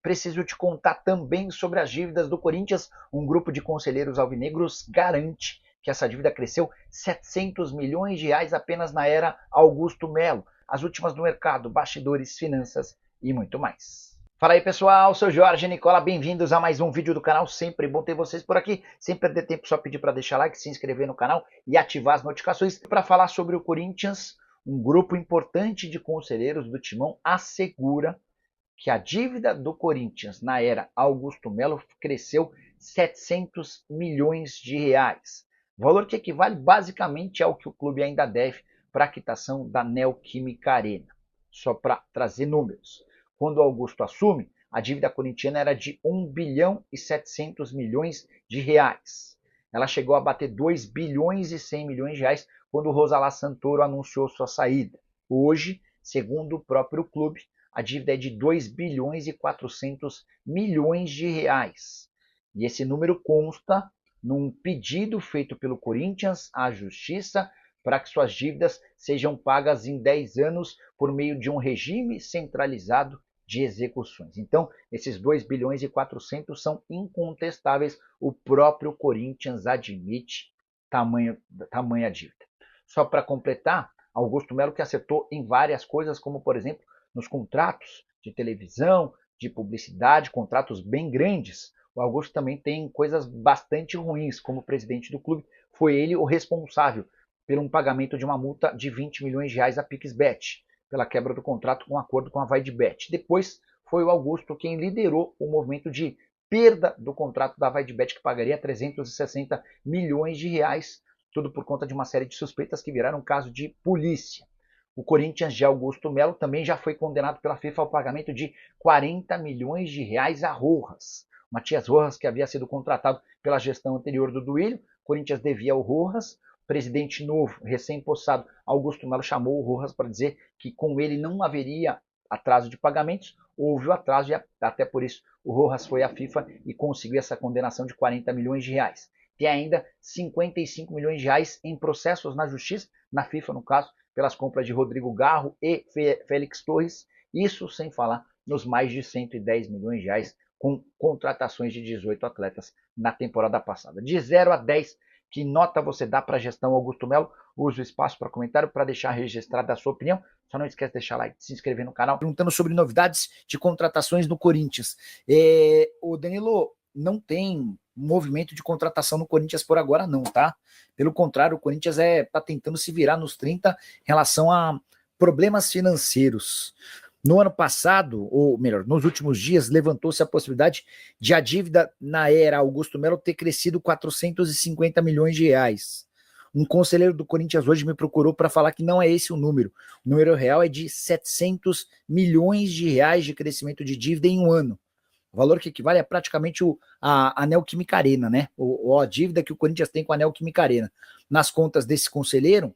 Preciso te contar também sobre as dívidas do Corinthians. Um grupo de conselheiros alvinegros garante que essa dívida cresceu 700 milhões de reais apenas na era Augusto Melo. As últimas do mercado, bastidores, finanças e muito mais. Fala aí pessoal, sou Jorge Nicola, bem-vindos a mais um vídeo do canal, sempre bom ter vocês por aqui, sem perder tempo só pedir para deixar like, se inscrever no canal e ativar as notificações. Para falar sobre o Corinthians, um grupo importante de conselheiros do Timão assegura que a dívida do Corinthians na era Augusto Melo cresceu 700 milhões de reais, valor que equivale basicamente ao que o clube ainda deve para a quitação da Neoquímica Arena. Só para trazer números. Quando o Augusto assume, a dívida corintiana era de 1 bilhão e 700 milhões de reais. Ela chegou a bater 2 bilhões e 100 milhões de reais quando o Rosalá Santoro anunciou sua saída. Hoje, segundo o próprio clube, a dívida é de 2 bilhões e 400 milhões de reais. E esse número consta num pedido feito pelo Corinthians à Justiça para que suas dívidas sejam pagas em 10 anos por meio de um regime centralizado de execuções. Então, esses 2 bilhões e 400 são incontestáveis, o próprio Corinthians admite tamanha dívida. Só para completar, Augusto Melo que acertou em várias coisas, como por exemplo, nos contratos de televisão, de publicidade, contratos bem grandes. O Augusto também tem coisas bastante ruins, como presidente do clube, foi ele o responsável pelo pagamento de uma multa de 20 milhões de reais à PixBet, pela quebra do contrato com acordo com a VaideBet. Depois foi o Augusto quem liderou o movimento de perda do contrato da VaideBet, que pagaria 360 milhões de reais, tudo por conta de uma série de suspeitas que viraram um caso de polícia. O Corinthians de Augusto Melo também já foi condenado pela FIFA ao pagamento de 40 milhões de reais a Rojas. Matias Rojas, que havia sido contratado pela gestão anterior do Duílio, o Corinthians devia ao Rojas. Presidente novo, recém-possado, Augusto Melo chamou o Rojas para dizer que com ele não haveria atraso de pagamentos. Houve o atraso e até por isso o Rojas foi à FIFA e conseguiu essa condenação de 40 milhões de reais. Tem ainda 55 milhões de reais em processos na justiça, na FIFA no caso, pelas compras de Rodrigo Garro e Félix Torres. Isso sem falar nos mais de 110 milhões de reais com contratações de 18 atletas na temporada passada. De 0 a 10, que nota você dá para a gestão Augusto Melo? Use o espaço para comentário para deixar registrada a sua opinião. Só não esquece de deixar like, se inscrever no canal. Perguntando sobre novidades de contratações no Corinthians. O Danilo, não tem movimento de contratação no Corinthians por agora não, tá? Pelo contrário, o Corinthians está tentando se virar nos 30 em relação a problemas financeiros. No ano passado, ou melhor, nos últimos dias, levantou-se a possibilidade de a dívida na era Augusto Melo ter crescido 450 milhões de reais. Um conselheiro do Corinthians hoje me procurou para falar que não é esse o número. O número real é de 700 milhões de reais de crescimento de dívida em um ano. O valor que equivale a praticamente a Neoquímica Arena, né? A dívida que o Corinthians tem com a Neoquímica Arena. Nas contas desse conselheiro,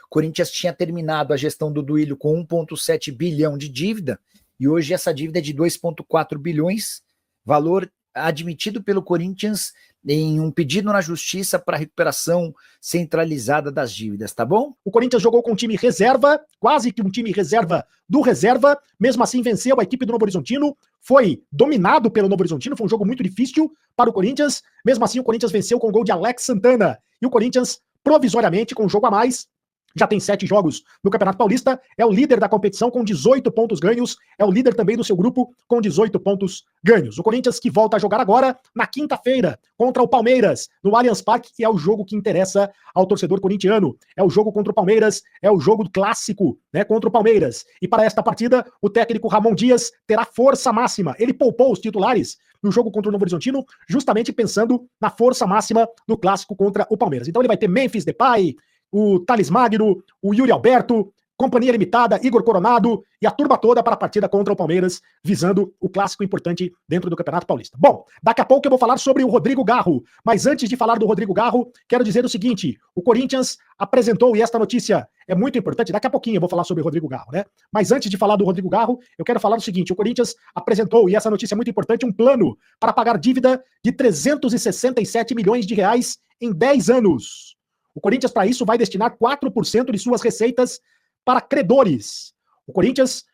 Corinthians tinha terminado a gestão do Duílio com 1,7 bilhão de dívida e hoje essa dívida é de 2,4 bilhões, valor admitido pelo Corinthians em um pedido na justiça para recuperação centralizada das dívidas, tá bom? O Corinthians jogou com um time reserva, quase que um time reserva do reserva, mesmo assim venceu a equipe do Novo Horizontino, foi dominado pelo Novo Horizontino, foi um jogo muito difícil para o Corinthians, mesmo assim o Corinthians venceu com o gol de Alex Santana, e o Corinthians, provisoriamente, com um jogo a mais, já tem 7 jogos no Campeonato Paulista, é o líder da competição com 18 pontos ganhos, é o líder também do seu grupo com 18 pontos ganhos. O Corinthians que volta a jogar agora na quinta-feira contra o Palmeiras, no Allianz Parque, que é o jogo que interessa ao torcedor corintiano. É o jogo contra o Palmeiras, é o jogo clássico, né, contra o Palmeiras. E para esta partida, o técnico Ramon Dias terá força máxima. Ele poupou os titulares no jogo contra o Novo Horizontino, justamente pensando na força máxima do clássico contra o Palmeiras. Então ele vai ter Memphis Depay, o Thales Magno, o Yuri Alberto, Companhia Limitada, Igor Coronado e a turma toda para a partida contra o Palmeiras, visando o clássico importante dentro do Campeonato Paulista. Bom, daqui a pouco eu vou falar sobre o Rodrigo Garro, mas antes de falar do Rodrigo Garro, quero dizer o seguinte, o Corinthians apresentou, e esta notícia é muito importante, daqui a pouquinho eu vou falar sobre o Rodrigo Garro, né? Mas antes de falar do Rodrigo Garro, eu quero falar o seguinte, o Corinthians apresentou, e essa notícia é muito importante, um plano para pagar dívida de 367 milhões de reais em 10 anos. O Corinthians, para isso, vai destinar 4% de suas receitas para credores. O Corinthians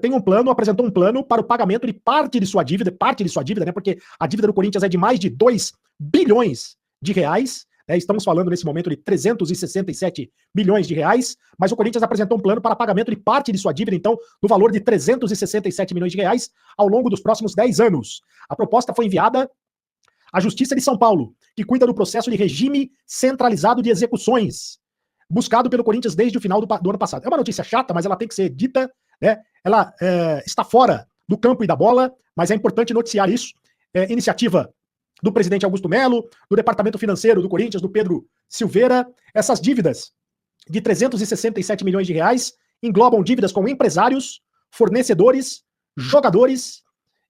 tem um plano, apresentou um plano para o pagamento de parte de sua dívida, né, porque a dívida do Corinthians é de mais de 2 bilhões de reais, né, estamos falando nesse momento de 367 milhões de reais, mas o Corinthians apresentou um plano para pagamento de parte de sua dívida, então, no valor de 367 milhões de reais ao longo dos próximos 10 anos. A proposta foi enviada à Justiça de São Paulo, que cuida do processo de regime centralizado de execuções, buscado pelo Corinthians desde o final do ano passado. É uma notícia chata, mas ela tem que ser dita, né? Ela está fora do campo e da bola, mas é importante noticiar isso. Iniciativa do presidente Augusto Melo, do departamento financeiro do Corinthians, do Pedro Silveira. Essas dívidas de 367 milhões de reais englobam dívidas com empresários, fornecedores, jogadores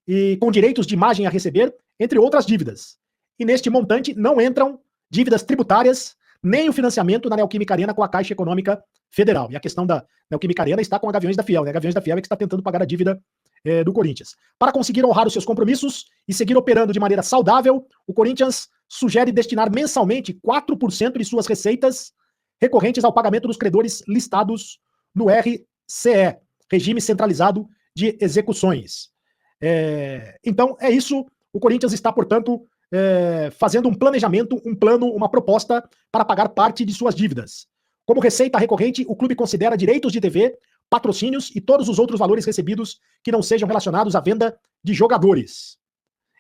e com direitos de imagem a receber, entre outras dívidas. E neste montante não entram dívidas tributárias, nem o financiamento na Neoquímica Arena com a Caixa Econômica Federal. E a questão da Neoquímica Arena está com a Gaviões da Fiel, né? A Gaviões da Fiel é que está tentando pagar a dívida do Corinthians. Para conseguir honrar os seus compromissos e seguir operando de maneira saudável, o Corinthians sugere destinar mensalmente 4% de suas receitas recorrentes ao pagamento dos credores listados no RCE, Regime Centralizado de Execuções. Então, é isso. O Corinthians está, portanto, fazendo um planejamento, um plano, uma proposta para pagar parte de suas dívidas. Como receita recorrente, o clube considera direitos de TV, patrocínios e todos os outros valores recebidos que não sejam relacionados à venda de jogadores.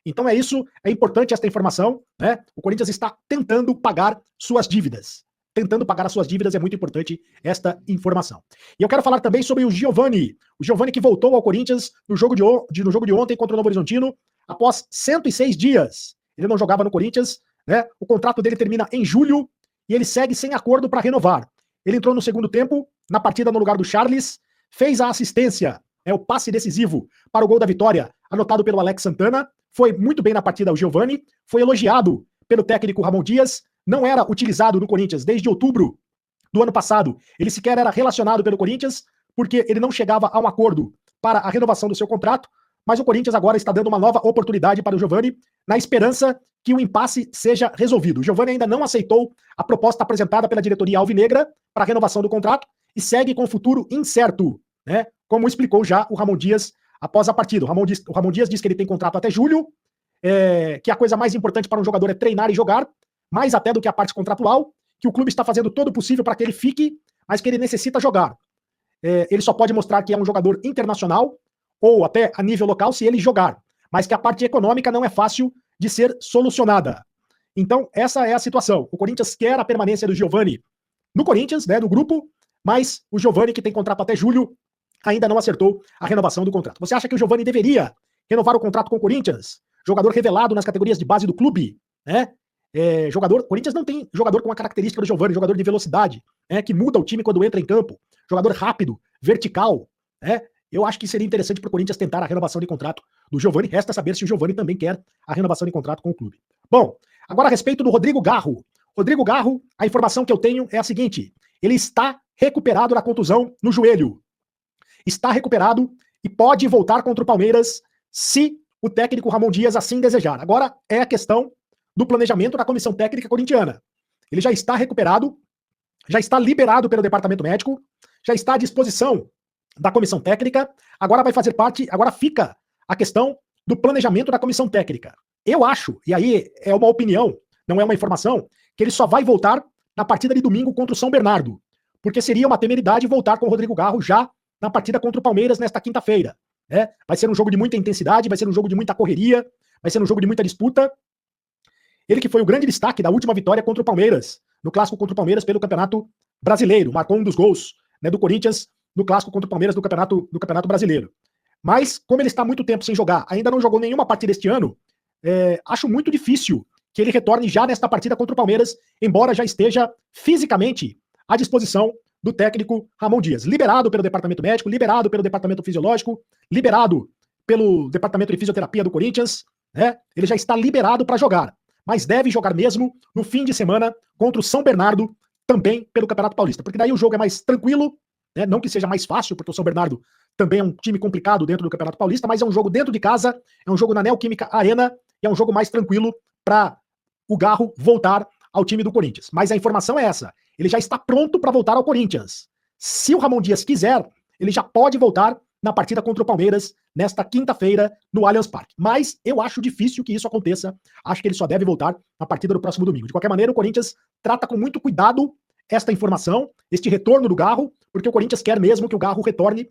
Então é isso, é importante esta informação, né? O Corinthians está tentando pagar suas dívidas. Tentando pagar as suas dívidas, é muito importante esta informação. E eu quero falar também sobre o Giovani. O Giovani que voltou ao Corinthians no jogo de ontem contra o Novo Horizontino, após 106 dias. Ele não jogava no Corinthians, né? O contrato dele termina em julho e ele segue sem acordo para renovar. Ele entrou no segundo tempo, na partida no lugar do Charles, fez a assistência, o passe decisivo para o gol da vitória, anotado pelo Alex Santana. Foi muito bem na partida o Giovani, foi elogiado pelo técnico Ramon Dias, não era utilizado no Corinthians desde outubro do ano passado. Ele sequer era relacionado pelo Corinthians, porque ele não chegava a um acordo para a renovação do seu contrato, mas o Corinthians agora está dando uma nova oportunidade para o Giovani, na esperança que o impasse seja resolvido. O Giovani ainda não aceitou a proposta apresentada pela diretoria alvinegra para a renovação do contrato e segue com o futuro incerto, né? Como explicou já o Ramon Dias após a partida. O Ramon Dias disse que ele tem contrato até julho, que a coisa mais importante para um jogador é treinar e jogar, mais até do que a parte contratual, que o clube está fazendo todo o possível para que ele fique, mas que ele necessita jogar. Ele só pode mostrar que é um jogador internacional ou até a nível local se ele jogar, mas que a parte econômica não é fácil de ser solucionada. Então, essa é a situação. O Corinthians quer a permanência do Giovani no Corinthians, né, no grupo, mas o Giovani, que tem contrato até julho, ainda não acertou a renovação do contrato. Você acha que o Giovani deveria renovar o contrato com o Corinthians? Jogador revelado nas categorias de base do clube, né? Corinthians não tem jogador com a característica do Giovani, jogador de velocidade, que muda o time quando entra em campo, jogador rápido, vertical, né? Eu acho que seria interessante para o Corinthians tentar a renovação de contrato do Giovani. Resta saber se o Giovani também quer a renovação de contrato com o clube. Bom, agora a respeito do Rodrigo Garro. Rodrigo Garro, a informação que eu tenho é a seguinte: ele está recuperado da contusão no joelho. Está recuperado e pode voltar contra o Palmeiras se o técnico Ramon Dias assim desejar. Agora é a questão do planejamento da comissão técnica corintiana. Ele já está recuperado, já está liberado pelo departamento médico, já está à disposição da comissão técnica, agora vai fazer parte, agora fica a questão do planejamento da comissão técnica. Eu acho, e aí é uma opinião, não é uma informação, que ele só vai voltar na partida de domingo contra o São Bernardo, porque seria uma temeridade voltar com o Rodrigo Garro já na partida contra o Palmeiras nesta quinta-feira. Vai ser um jogo de muita intensidade, vai ser um jogo de muita correria, vai ser um jogo de muita disputa. Ele que foi o grande destaque da última vitória contra o Palmeiras, no clássico contra o Palmeiras pelo Campeonato Brasileiro, marcou um dos gols, né, do Corinthians no clássico contra o Palmeiras do Campeonato Brasileiro. Mas, como ele está muito tempo sem jogar, ainda não jogou nenhuma partida este ano, acho muito difícil que ele retorne já nesta partida contra o Palmeiras, embora já esteja fisicamente à disposição do técnico Ramon Dias. Liberado pelo departamento médico, liberado pelo departamento fisiológico, liberado pelo departamento de fisioterapia do Corinthians, né? Ele já está liberado para jogar, mas deve jogar mesmo no fim de semana contra o São Bernardo, também pelo Campeonato Paulista, porque daí o jogo é mais tranquilo, né? Não que seja mais fácil, porque o São Bernardo também é um time complicado dentro do Campeonato Paulista, mas é um jogo dentro de casa, é um jogo na Neoquímica Arena, e é um jogo mais tranquilo para o Garro voltar ao time do Corinthians. Mas a informação é essa, ele já está pronto para voltar ao Corinthians. Se o Ramon Dias quiser, ele já pode voltar na partida contra o Palmeiras, nesta quinta-feira, no Allianz Parque. Mas eu acho difícil que isso aconteça. Acho que ele só deve voltar na partida do próximo domingo. De qualquer maneira, o Corinthians trata com muito cuidado esta informação, este retorno do Garro, porque o Corinthians quer mesmo que o Garro retorne,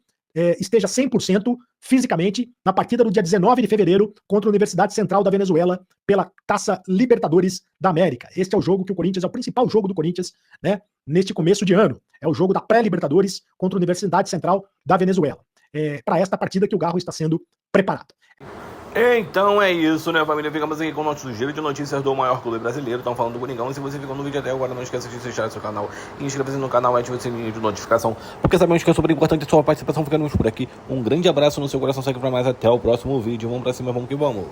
esteja 100% fisicamente na partida do dia 19 de fevereiro contra a Universidade Central da Venezuela pela Taça Libertadores da América. Este é o jogo que o Corinthians, é o principal jogo do Corinthians, né, neste começo de ano. É o jogo da pré-Libertadores contra a Universidade Central da Venezuela. Para esta partida que o Garro está sendo preparado. Então é isso, né, família? Ficamos aqui com o nosso giro de notícias do maior clube brasileiro. Estão falando do Coringão. E se você ficou no vídeo até agora, não esqueça de se inscrever no seu canal e inscreva-se no canal e ative o sininho de notificação, porque sabemos que é super importante a sua participação. Ficamos por aqui. Um grande abraço no seu coração. Segue pra mais. Até o próximo vídeo. Vamos pra cima, vamos que vamos.